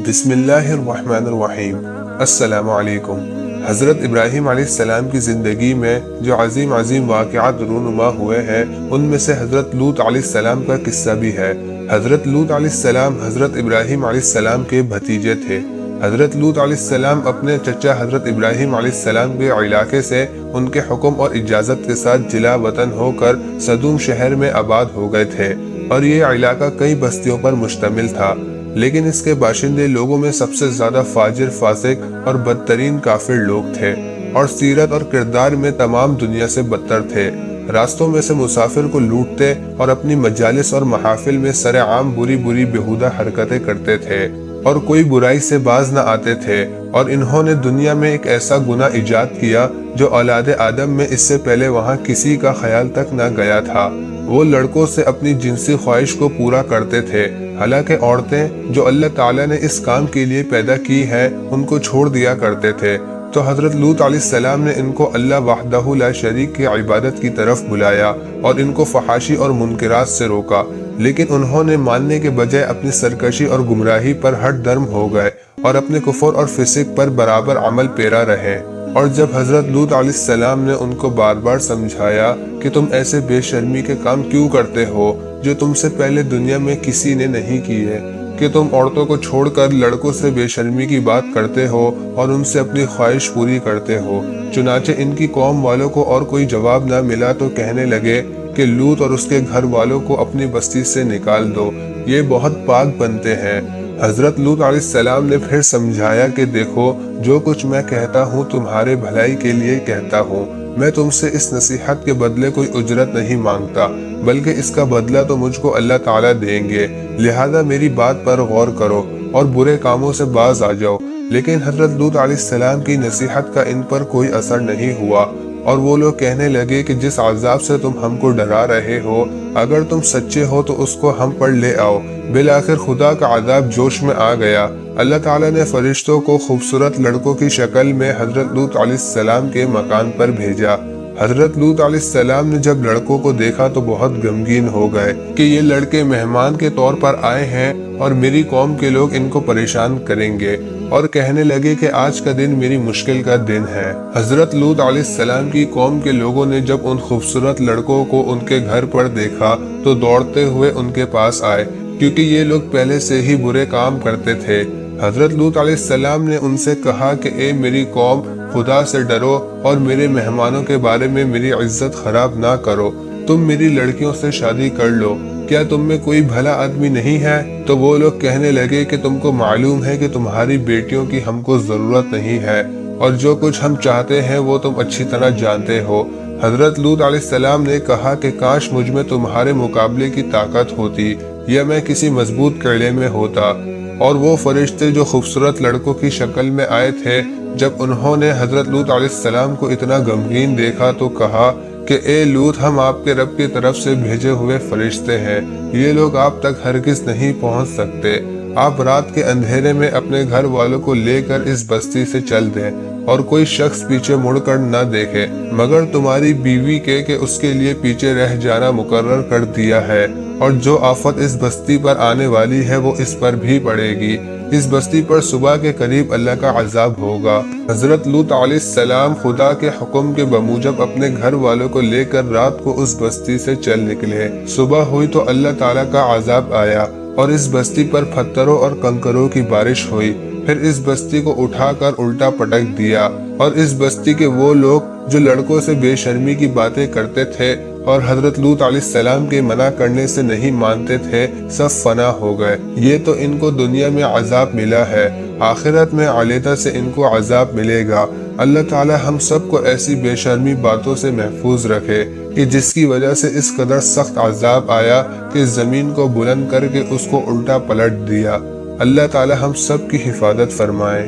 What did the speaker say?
بسم اللہ الرحمن الرحیم۔ السلام علیکم۔ حضرت ابراہیم علیہ السلام کی زندگی میں جو عظیم واقعات رونما ہوئے ہیں ان میں سے حضرت لوط علیہ السلام کا قصہ بھی ہے۔ حضرت لوط علیہ السلام حضرت ابراہیم علیہ السلام کے بھتیجے تھے۔ حضرت لوط علیہ السلام اپنے چچا حضرت ابراہیم علیہ السلام کے علاقے سے ان کے حکم اور اجازت کے ساتھ جلا وطن ہو کر صدوم شہر میں آباد ہو گئے تھے، اور یہ علاقہ کئی بستیوں پر مشتمل تھا، لیکن اس کے باشندے لوگوں میں سب سے زیادہ فاجر، فاسق اور بدترین کافر لوگ تھے، اور سیرت اور کردار میں تمام دنیا سے بدتر تھے۔ راستوں میں سے مسافر کو لوٹتے اور اپنی مجالس اور محافل میں سر عام بری بیہودہ حرکتیں کرتے تھے، اور کوئی برائی سے باز نہ آتے تھے۔ اور انہوں نے دنیا میں ایک ایسا گناہ ایجاد کیا جو اولاد آدم میں اس سے پہلے وہاں کسی کا خیال تک نہ گیا تھا۔ وہ لڑکوں سے اپنی جنسی خواہش کو پورا کرتے تھے، حالانکہ عورتیں جو اللہ تعالیٰ نے اس کام کے لیے پیدا کی ہیں ان کو چھوڑ دیا کرتے تھے۔ تو حضرت لوط علیہ السلام نے ان کو اللہ وحدہ لا شریک کی عبادت کی طرف بلایا اور ان کو فحاشی اور منکرات سے روکا، لیکن انہوں نے ماننے کے بجائے اپنی سرکشی اور گمراہی پر ہٹ درم ہو گئے اور اپنے کفر اور فسق پر برابر عمل پیرا رہے۔ اور جب حضرت لوط علیہ السلام نے ان کو بار بار سمجھایا کہ تم ایسے بے شرمی کے کام کیوں کرتے ہو جو تم سے پہلے دنیا میں کسی نے نہیں کیے، کہ تم عورتوں کو چھوڑ کر لڑکوں سے بے شرمی کی بات کرتے ہو اور ان سے اپنی خواہش پوری کرتے ہو، چنانچہ ان کی قوم والوں کو اور کوئی جواب نہ ملا تو کہنے لگے کہ لوط اور اس کے گھر والوں کو اپنی بستی سے نکال دو، یہ بہت پاک بنتے ہیں۔ حضرت لوط علیہ السلام نے پھر سمجھایا کہ دیکھو، جو کچھ میں کہتا ہوں تمہارے بھلائی کے لیے کہتا ہوں، میں تم سے اس نصیحت کے بدلے کوئی اجرت نہیں مانگتا، بلکہ اس کا بدلہ تو مجھ کو اللہ تعالیٰ دیں گے، لہذا میری بات پر غور کرو اور برے کاموں سے باز آ جاؤ۔ لیکن حضرت لوط علیہ السلام کی نصیحت کا ان پر کوئی اثر نہیں ہوا، اور وہ لوگ کہنے لگے کہ جس عذاب سے تم ہم کو ڈرا رہے ہو، اگر تم سچے ہو تو اس کو ہم پر لے آؤ۔ بالآخر خدا کا عذاب جوش میں آ گیا۔ اللہ تعالیٰ نے فرشتوں کو خوبصورت لڑکوں کی شکل میں حضرت لوط علیہ السلام کے مکان پر بھیجا۔ حضرت لوط علیہ السلام نے جب لڑکوں کو دیکھا تو بہت غمگین ہو گئے کہ یہ لڑکے مہمان کے طور پر آئے ہیں اور میری قوم کے لوگ ان کو پریشان کریں گے، اور کہنے لگے کہ آج کا دن میری مشکل کا دن ہے۔ حضرت لوط علیہ السلام کی قوم کے لوگوں نے جب ان خوبصورت لڑکوں کو ان کے گھر پر دیکھا تو دوڑتے ہوئے ان کے پاس آئے، کیونکہ یہ لوگ پہلے سے ہی برے کام کرتے تھے۔ حضرت لوط علیہ السلام نے ان سے کہا کہ اے میری قوم، خدا سے ڈرو اور میرے مہمانوں کے بارے میں میری عزت خراب نہ کرو، تم میری لڑکیوں سے شادی کر لو، کیا تم میں کوئی بھلا آدمی نہیں ہے؟ تو وہ لوگ کہنے لگے کہ تم کو معلوم ہے کہ تمہاری بیٹیوں کی ہم کو ضرورت نہیں ہے، اور جو کچھ ہم چاہتے ہیں وہ تم اچھی طرح جانتے ہو۔ حضرت لوط علیہ السلام نے کہا کہ کاش مجھ میں تمہارے مقابلے کی طاقت ہوتی، یا میں کسی مضبوط قلعے میں ہوتا۔ اور وہ فرشتے جو خوبصورت لڑکوں کی شکل میں آئے تھے، جب انہوں نے حضرت لوط علیہ السلام کو اتنا غمگین دیکھا تو کہا کہ اے لوط، ہم آپ کے رب کی طرف سے بھیجے ہوئے فرشتے ہیں، یہ لوگ آپ تک ہرگز نہیں پہنچ سکتے۔ آپ رات کے اندھیرے میں اپنے گھر والوں کو لے کر اس بستی سے چل دیں، اور کوئی شخص پیچھے مڑ کر نہ دیکھے مگر تمہاری بیوی کے کہ اس کے لیے پیچھے رہ جانا مقرر کر دیا ہے، اور جو آفت اس بستی پر آنے والی ہے وہ اس پر بھی پڑے گی۔ اس بستی پر صبح کے قریب اللہ کا عذاب ہوگا۔ حضرت لوط علیہ السلام خدا کے حکم کے بموجب اپنے گھر والوں کو لے کر رات کو اس بستی سے چل نکلے۔ صبح ہوئی تو اللہ تعالیٰ کا عذاب آیا اور اس بستی پر پتھروں اور کنکروں کی بارش ہوئی، پھر اس بستی کو اٹھا کر الٹا پٹک دیا، اور اس بستی کے وہ لوگ جو لڑکوں سے بے شرمی کی باتیں کرتے تھے اور حضرت لوط علیہ السلام کے منع کرنے سے نہیں مانتے تھے، سب فنا ہو گئے۔ یہ تو ان کو دنیا میں عذاب ملا ہے، آخرت میں علیحدہ سے ان کو عذاب ملے گا۔ اللہ تعالی ہم سب کو ایسی بے شرمی باتوں سے محفوظ رکھے کہ جس کی وجہ سے اس قدر سخت عذاب آیا کہ زمین کو بلند کر کے اس کو الٹا پلٹ دیا۔ اللہ تعالی ہم سب کی حفاظت فرمائے۔